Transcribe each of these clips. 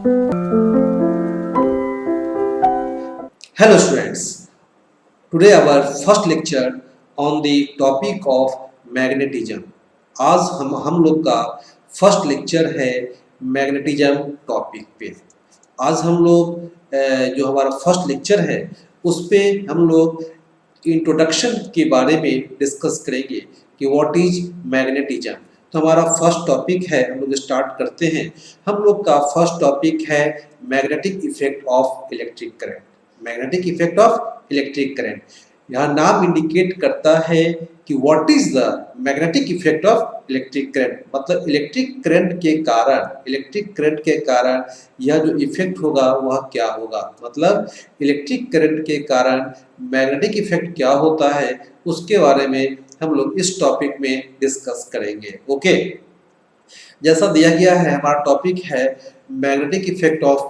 Hello students, today our first lecture on the topic of magnetism. आज हम लोग का फर्स्ट लेक्चर है मैग्नेटिज्म टॉपिक पे। आज हम लोग जो हमारा फर्स्ट लेक्चर है उस पे हम लोग इंट्रोडक्शन के बारे में डिस्कस करेंगे कि व्हाट इज मैग्नेटिज्म। तो हमारा फर्स्ट टॉपिक है, हम लोग स्टार्ट करते हैं। हम लोग का फर्स्ट टॉपिक है magnetic effect of electric current. Magnetic effect of electric current, यहाँ नाम इंडिकेट करता है कि what is the magnetic effect of electric current. मतलब इलेक्ट्रिक करंट के कारण यह जो इफेक्ट होगा वह क्या होगा। मतलब इलेक्ट्रिक करंट के कारण मैग्नेटिक इफेक्ट क्या होता है उसके बारे में हम लोग इस टॉपिक में डिस्कस करेंगे। ओके, जैसा दिया गया है हमारा टॉपिक है magnetic effect of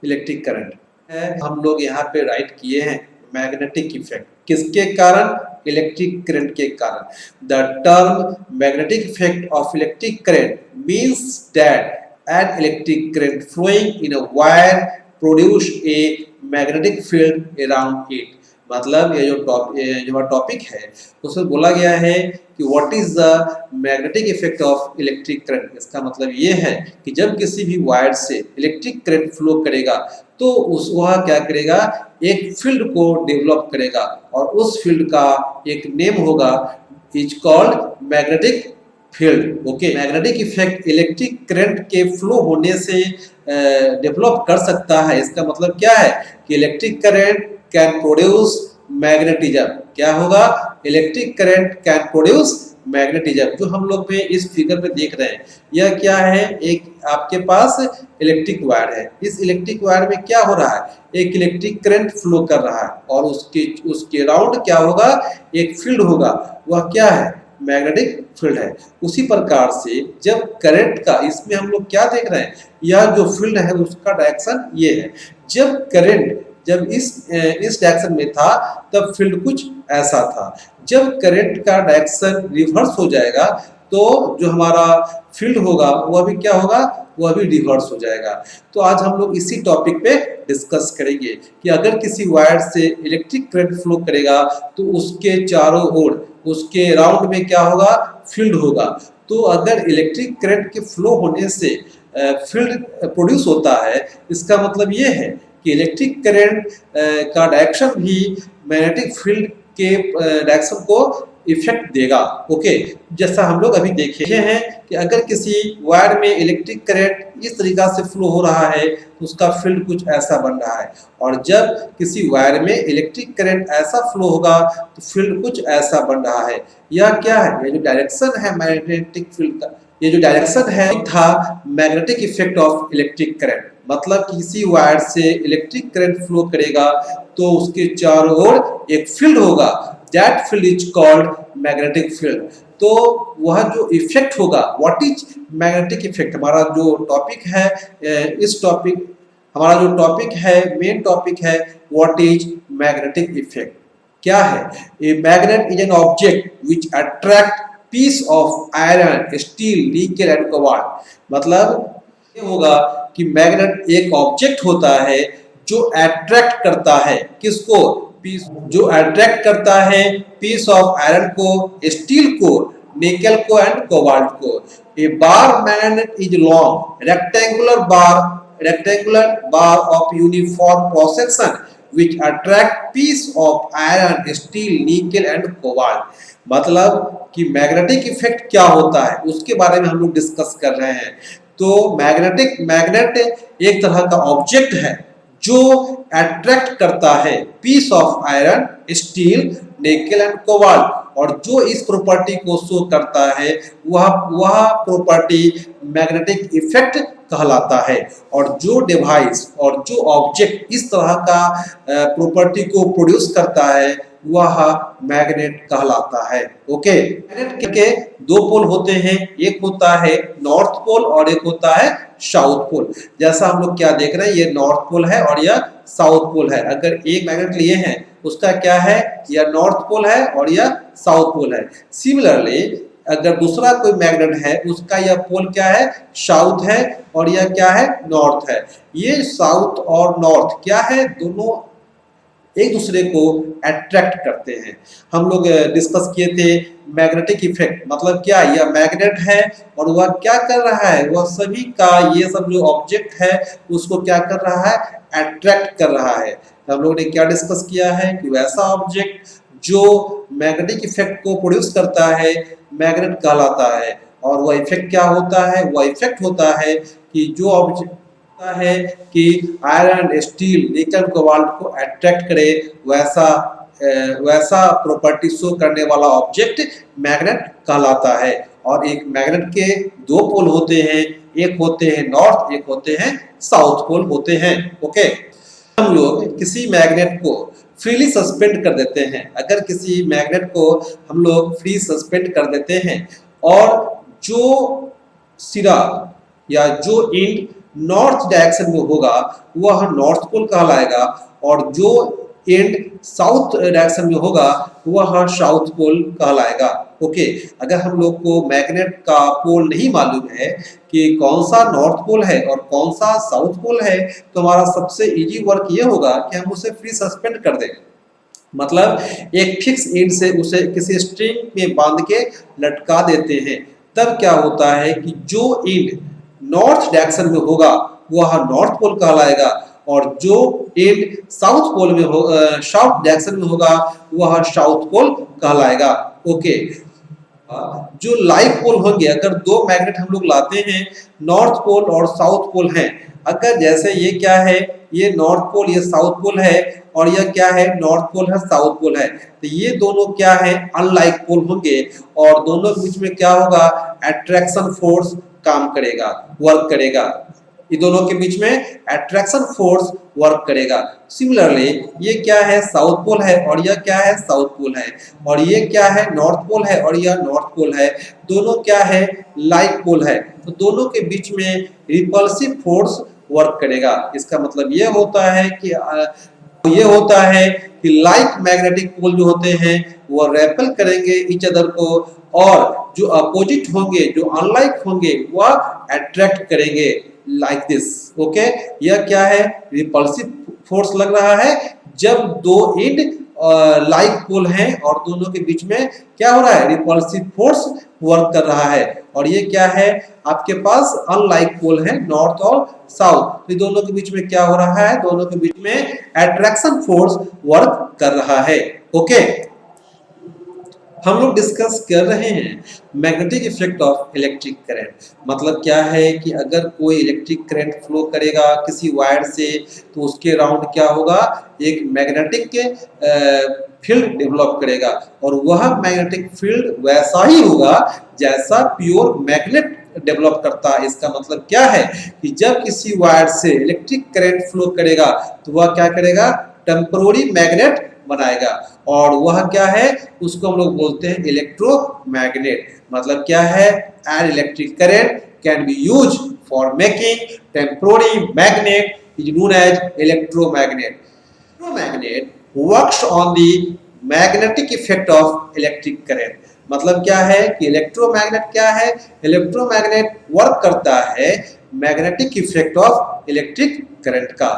electric current है। हम लोग यहाँ पे राइट किए हैं मैग्नेटिक इफेक्ट किसके कारण, इलेक्ट्रिक करंट के कारण। The term magnetic effect of electric current means that an electric current flowing in a wire produce a magnetic field around it. मतलब ये जो टॉपिक है उसमें बोला गया है कि what is the magnetic effect of electric current. इसका मतलब ये है कि जब किसी भी वायर से इलेक्ट्रिक करंट फ्लो करेगा तो वह क्या करेगा, एक फील्ड को डेवलप करेगा और उस फील्ड का एक नेम होगा is called magnetic field. Okay, magnetic effect electric current के फ्लो होने से डेवलप कर सकता है। इसका मतलब क्या है कि electric current can produce magnetism. क्या होगा, electric current can produce magnetism. जो हम लोग में इस फिगर में देख रहे हैं यह क्या है, एक आपके पास इलेक्ट्रिक वायर है। इस इलेक्ट्रिक वायर में क्या हो रहा है, एक इलेक्ट्रिक करंट फ्लो कर रहा है और उसके अराउंड क्या होगा, एक फील्ड होगा। वह क्या है, मैग्नेटिक फील्ड है। उसी प्रकार से जब करंट का, इसमें हम लोग क्या देख रहे हैं, यह जो फील्ड है उसका डायरेक्शन ये है। जब करंट इस डायरेक्शन में था तब फील्ड कुछ ऐसा था। जब करंट का डायरेक्शन रिवर्स हो जाएगा तो जो हमारा फील्ड होगा वह भी क्या होगा, वह भी रिवर्स हो जाएगा। तो आज हम लोग इसी टॉपिक पे डिस्कस करेंगे कि अगर किसी वायर से इलेक्ट्रिक करंट फ्लो करेगा तो उसके चारों ओर, उसके राउंड में क्या होगा, फील्ड होगा। तो अगर इलेक्ट्रिक करंट के फ्लो होने से फील्ड प्रोड्यूस होता है, इसका मतलब ये है कि इलेक्ट्रिक करंट का डायरेक्शन भी मैग्नेटिक फील्ड के डायरेक्शन को इफेक्ट देगा। ओके, जैसा हम लोग अभी देखे हैं कि अगर किसी वायर में इलेक्ट्रिक करंट इस तरीका से फ्लो हो रहा है तो उसका फील्ड कुछ ऐसा बन रहा है, और जब किसी वायर में इलेक्ट्रिक करंट ऐसा फ्लो होगा तो फील्ड कुछ ऐसा बन रहा है। यह क्या है, ये जो डायरेक्शन है मैग्नेटिक फील्ड का, ये जो डायरेक्शन है था magnetic effect of electric current. मतलब किसी वायर से इलेक्ट्रिक करंट फ्लो करेगा तो उसके चारों ओर एक फील्ड होगा, that field is called magnetic field. तो वह जो इफेक्ट होगा, व्हाट इज मैग्नेटिक इफेक्ट, हमारा जो टॉपिक है, इस टॉपिक हमारा जो टॉपिक है, मेन टॉपिक है व्हाट इज मैग्नेटिक इफेक्ट। क्या है, a magnet is an object which attract piece of iron, steel, nickel and cobalt. मतलब ये होगा कि मैग्नेट एक ऑब्जेक्ट होता है जो अट्रैक्ट करता है किसको, पीस, जो अट्रैक्ट करता है पीस ऑफ आयरन को, स्टील को, निकेल को एंड कोबाल्ट को। A bar magnet is long rectangular bar of uniform cross section which attract piece of iron, steel, nickel and cobalt। मतलब कि मैग्नेटिक इफेक्ट क्या होता है उसके बारे में हम लोग डिस्कस कर रहे हैं। तो मैग्नेट एक तरह का ऑब्जेक्ट है जो अट्रैक्ट करता है piece of iron, steel, nickel and cobalt, और जो इस प्रॉपर्टी को शो करता है वह प्रॉपर्टी मैग्नेटिक इफेक्ट कहलाता है। और जो डिवाइस और जो ऑब्जेक्ट इस तरह का प्रॉपर्टी को प्रोड्यूस करता है वह मैग्नेट कहलाता है। ओके, मैग्नेट के दो पोल होते हैं, एक होता है नॉर्थ पोल और एक होता है साउथ पोल। जैसा हम लोग क्या देख रहे हैं, ये नॉर्थ पोल है और यह साउथ पोल है। अगर एक मैग्नेट लिए हैं उसका क्या है, यह नॉर्थ पोल है और यह साउथ पोल है। सिमिलरली अगर दूसरा कोई मैग्नेट है उसका यह पोल क्या है, साउथ है, और यह क्या है, नॉर्थ है। ये साउथ और नॉर्थ क्या है, दोनों एक दूसरे को अट्रैक्ट करते हैं। हम लोग डिस्कस किए थे मैग्नेटिक इफेक्ट, मतलब क्या, यह मैग्नेट है और वह क्या कर रहा है, वह सभी का ये सब जो ऑब्जेक्ट है उसको क्या कर रहा है, अट्रैक्ट कर रहा है। हम लोगों ने क्या डिस्कस किया है कि वैसा ऑब्जेक्ट जो मैग्नेटिक इफेक्ट को प्रोड्यूस करता है मैग्नेट कहलाता है। और वह इफेक्ट क्या होता है, वह इफेक्ट होता है कि जो ऑब्जेक्ट है कि आयरन, स्टील, निकल, कोबाल्ट को अट्रैक्ट करे, वैसा प्रॉपर्टी शो करने वाला ऑब्जेक्ट मैग्नेट कहलाता है। और एक मैग्नेट के दो पोल होते हैं, एक होते हैं नॉर्थ, एक होते हैं साउथ पोल होते हैं। ओके, हम लोग किसी मैग्नेट को फ्रीली सस्पेंड कर देते हैं। अगर किसी मैग्नेट को हम लोग फ्री सस्पेंड कर देते हैं और जो सिरा या जो एंड नॉर्थ डायरेक्शन में होगा वह नॉर्थ पोल कहलाएगा, और जो एंड साउथ डायरेक्शन में होगा वह साउथ पोल कहलाएगा। ओके, अगर हम लोग को मैग्नेट का पोल नहीं मालूम है कि कौन सा नॉर्थ पोल है और कौन सा साउथ पोल है, तो हमारा सबसे इजी वर्क ये होगा कि हम उसे फ्री सस्पेंड कर दें। मतलब एक फिक्स एंड से उसे किसी स्ट्रिंग में बांध के लटका देते हैं। तब क्या होता है कि जो एंड नॉर्थ डायरेक्शन में होगा वह नॉर्थ पोल कहलाएगा, और जो एंड साउथ पोल में हो साउथ डायरेक्शन में होगा वह साउथ पोल कहलाएगा। ओके, जो लाइव पोल होंगे, अगर दो मैग्नेट हम लोग लाते हैं, नॉर्थ पोल और साउथ पोल हैं, अगर जैसे ये क्या है, ये नॉर्थ पोल, ये साउथ पोल है, और यह क्या है, नॉर्थ पोल है, साउथ पोल है, तो ये दोनों क्या है, अनलाइक पोल होंगे, और दोनों के बीच में क्या होगा, अट्रैक्शन फोर्स काम करेगा, वर्क करेगा। ये दोनों के बीच में अट्रैक्शन फोर्स वर्क करेगा। सिमिलरली ये क्या है, साउथ पोल है, और यह क्या है, साउथ पोल है, और ये क्या है, नॉर्थ पोल है, और यह नॉर्थ पोल है। दोनों क्या है, लाइक पोल है, तो दोनों के बीच में रिपल्सिव फोर्स वर्क करेगा। इसका मतलब ये होता है कि लाइक मैग्नेटिक पोल जो होते हैं वो रेपल करेंगे ईच अदर को, और जो अपोजिट होंगे, जो अनलाइक होंगे, वह अट्रैक्ट करेंगे लाइक दिस। ओके, यह क्या है, रिपल्सिव फोर्स लग रहा है जब दो एंड लाइक पोल हैं और दोनों के बीच में क्या हो रहा है, रिपल्सिव फोर्स वर्क कर रहा है। और ये क्या है, आपके पास अनलाइक पोल है, नॉर्थ और साउथ, तो दोनों के बीच में क्या हो रहा है, दोनों के बीच में अट्रैक्शन फोर्स वर्क कर रहा है। ओके, हम लोग डिस्कस कर रहे हैं magnetic effect of electric current. मतलब क्या है कि अगर कोई इलेक्ट्रिक करंट फ्लो करेगा किसी वायर से, तो उसके अराउंड क्या होगा, एक मैग्नेटिक फील्ड डेवलप करेगा, और वह मैग्नेटिक फील्ड वैसा ही होगा जैसा प्योर मैग्नेट डेवलप करता है। इसका मतलब क्या है कि जब किसी वायर से इलेक्ट्रिक करंट फ्लो करेगा तो वह क्या करेगा, टेम्पररी मैग्नेट बनाएगा, और वह क्या है, उसको हम लोग बोलते हैं इलेक्ट्रोमैग्नेट। मतलब क्या है, an electric current can be use for making temporary magnet is known as electromagnet. Electromagnet works on the magnetic effect of electric current. मतलब क्या है कि इलेक्ट्रोमैग्नेट क्या है, इलेक्ट्रोमैग्नेट वर्क करता है magnetic effect of electric current का।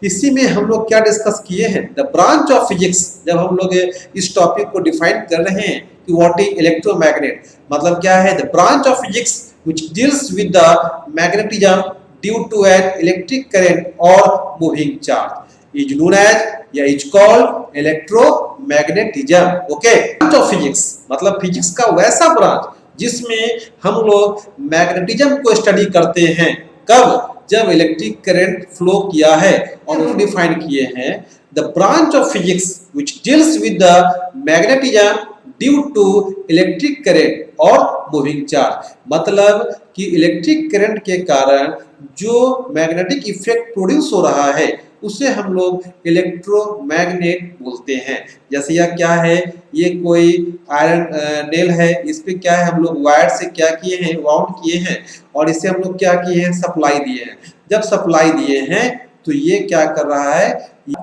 इसी में हम लोग क्या डिस्कस किए हैं, द ब्रांच ऑफ फिजिक्स। जब हम लोग इस टॉपिक को डिफाइन कर रहे हैं कि व्हाट इज इलेक्ट्रोमैग्नेट, मतलब क्या है, the branch of physics which deals with the magnetism due to an electric current और moving charge is known as या is called electromagnetism. Okay, branch of physics मतलब फिजिक्स का वैसा ब्रांच जिसमें हम लोग मैग्नेटिज्म को स्टडी करते हैं। कब, जब इलेक्ट्रिक करंट फ्लो किया है, और वो डिफाइन किए हैं the branch of physics which deals with the magnetism due to electric current और मूविंग चार्ज। मतलब कि इलेक्ट्रिक करंट के कारण जो मैग्नेटिक इफेक्ट प्रोड्यूस हो रहा है उसे हम लोग इलेक्ट्रोमैग्नेट बोलते हैं। जैसे यह क्या है, ये कोई आयरन नेल है, इस पे क्या है, हम लोग वायर से क्या किए हैं, वाउंड किए हैं, और इसे हम लोग क्या किए हैं, सप्लाई दिए हैं। जब सप्लाई दिए हैं तो ये क्या कर रहा है,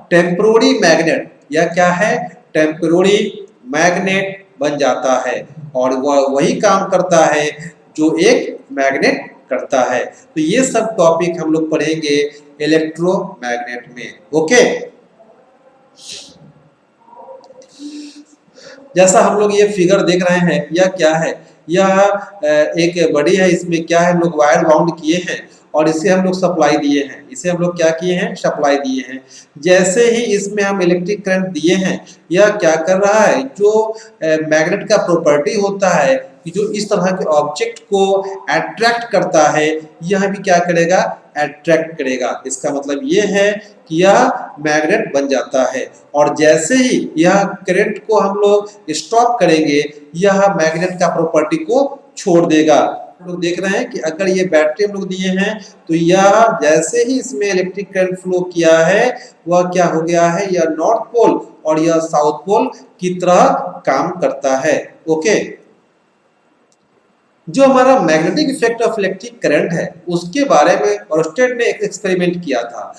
टेम्पररी मैग्नेट, या क्या है, टेम्पररी मैग्नेट बन जाता है और वह वही काम करता है जो एक मैग्नेट करता है। तो ये सब टॉपिक हम लोग पढ़ेंगे इलेक्ट्रोमैग्नेट में। ओके, जैसा हम लोग ये फिगर देख रहे हैं, यह क्या है? यह एक बड़ी है, इसमें क्या है, हम लोग वायर बाउंड किए हैं और इसे हम लोग सप्लाई दिए हैं। इसे हम लोग क्या किए हैं? सप्लाई दिए हैं। जैसे ही इसमें हम इलेक्ट्रिक करंट दिए हैं, यह क्या कर रहा है? जो मैग्नेट का प्रॉपर्टी होता है कि जो इस तरह के ऑब्जेक्ट को अट्रैक्ट करता है, यह भी क्या करेगा? अट्रैक्ट करेगा। इसका मतलब ये है कि यह मैग्नेट बन जाता है और जैसे ही यह करंट को हम लोग स्टॉप करेंगे, यह मैग्नेट का प्रॉपर्टी को छोड़ देगा। हम लोग देख रहे हैं कि अगर ये बैटरी हम लोग दिए हैं तो यह जैसे ही इसमें इलेक्ट्रिक करंट फ्लो किया है, वह क्या हो गया है? यह नॉर्थ पोल और यह साउथ पोल की तरह काम करता है। ओके, जो हमारा magnetic effect of electric current है, उसके बारे में ऑर्स्टेड ने एक एक्सपेरिमेंट किया था।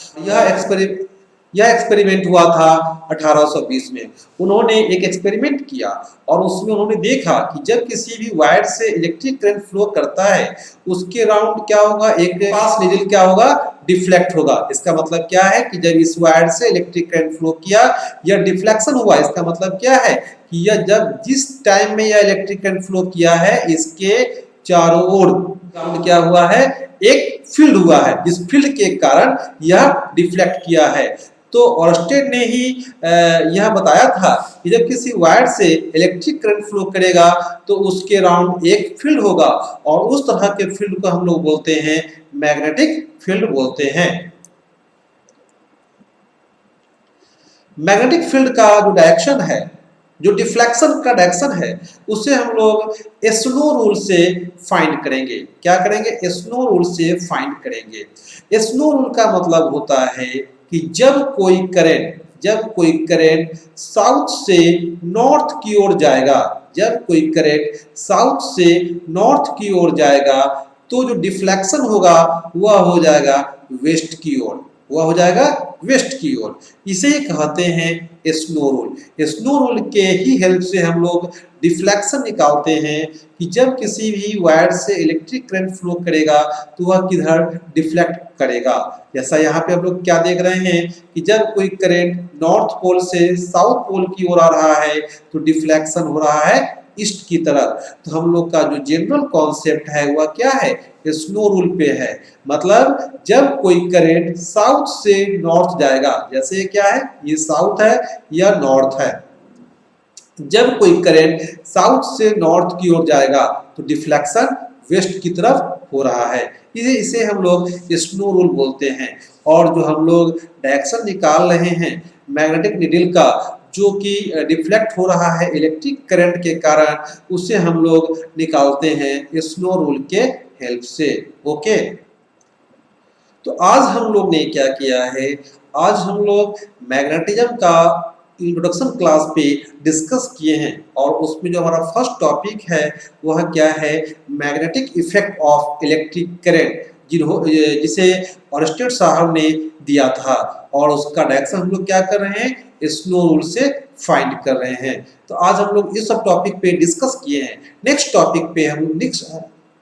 यह एक्सपेरिमेंट हुआ था 1820 में। उन्होंने एक एक्सपेरिमेंट किया और उसमें उन्होंने देखा कि जब किसी भी वायर से इलेक्ट्रिक करंट फ्लो करता है, उसके राउंड क्या होगा? एक पास नीडल क्या होगा? डिफ्लेक्ट होगा। इसका मतलब क्या है कि जब इस वायर से इलेक्ट्रिक करंट फ्लो किया, यह डिफ्लेक्शन हुआ। इसका मतलब क्या है कि यह जब जिस टाइम में यह इलेक्ट्रिक करंट फ्लो किया है, इसके चारों ओर राउंड क्या हुआ है? एक फील्ड हुआ है, जिस फील्ड के कारण यह डिफ्लेक्ट किया है। तो ऑर्स्टेड ने ही यह बताया था कि जब किसी वायर से इलेक्ट्रिक करंट फ्लो करेगा तो उसके राउंड एक फील्ड होगा और उस तरह के फील्ड को हम लोग बोलते हैं मैग्नेटिक फील्ड बोलते हैं। मैग्नेटिक फील्ड का जो डायरेक्शन है, जो डिफ्लेक्शन का डायरेक्शन है, उसे हम लोग स्नो रूल से फाइंड करेंगे। क्या करेंगे? स्नो रूल से फाइंड करेंगे। स्नो रूल का मतलब होता है कि जब कोई करंट साउथ से नॉर्थ की ओर जाएगा, जब कोई करंट साउथ से नॉर्थ की ओर जाएगा, तो जो डिफ्लेक्शन होगा वह हो जाएगा वेस्ट की ओर, वह हो जाएगा वेस्ट की ओर। इसे कहते हैं स्नो रूल। स्नो रूल के ही हेल्प से हम लोग डिफ्लेक्शन निकालते हैं कि जब किसी भी वायर से इलेक्ट्रिक करंट फ्लो करेगा तो वह किधर डिफ्लेक्ट करेगा। जैसा यहाँ पे हम लोग क्या देख रहे हैं कि जब कोई करंट नॉर्थ पोल से साउथ पोल की ओर आ रहा है तो डिफ्लेक्शन हो रहा है ईस्ट की तरफ। तो हम लोग का जो जनरल कॉन्सेप्ट है वह क्या है? स्नो रूल पे है। मतलब जब कोई करंट साउथ से नॉर्थ जाएगा, जैसे क्या है, ये साउथ है या नॉर्थ है, जब कोई करंट साउथ से नॉर्थ की ओर जाएगा तो डिफ्लेक्शन वेस्ट की तरफ हो रहा है। इसे हम लोग स्नो रूल बोलते हैं। और जो हम लोग डायरेक्शन निकाल रहे हैं मैग्नेटिक नीडल का, जो कि डिफ्लेक्ट हो रहा है इलेक्ट्रिक करंट के कारण, उसे हम लोग निकालते हैं स्नो रूल के हेल्प से। ओके, तो आज हम लोग ने क्या किया है? आज हम लोग मैग्नेटिज्म का इंट्रोडक्शन क्लास पे डिस्कस किए हैं और उसमें जो हमारा फर्स्ट टॉपिक है वह क्या है? Magnetic effect of electric current, जिसे ऑर्स्टेड साहब ने दिया था और उसका डायरेक्शन हम लोग क्या कर रहे हैं? स्नो रूल से फाइंड कर रहे हैं। तो आज हम लोग इस सब टॉपिक पे डिस्कस किए हैं। नेक्स्ट टॉपिक पे हम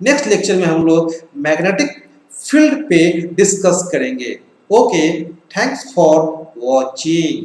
नेक्स्ट लेक्चर में हम लोग मैग्नेटिक फील्ड पे डिस्कस करेंगे। Okay, thanks for watching.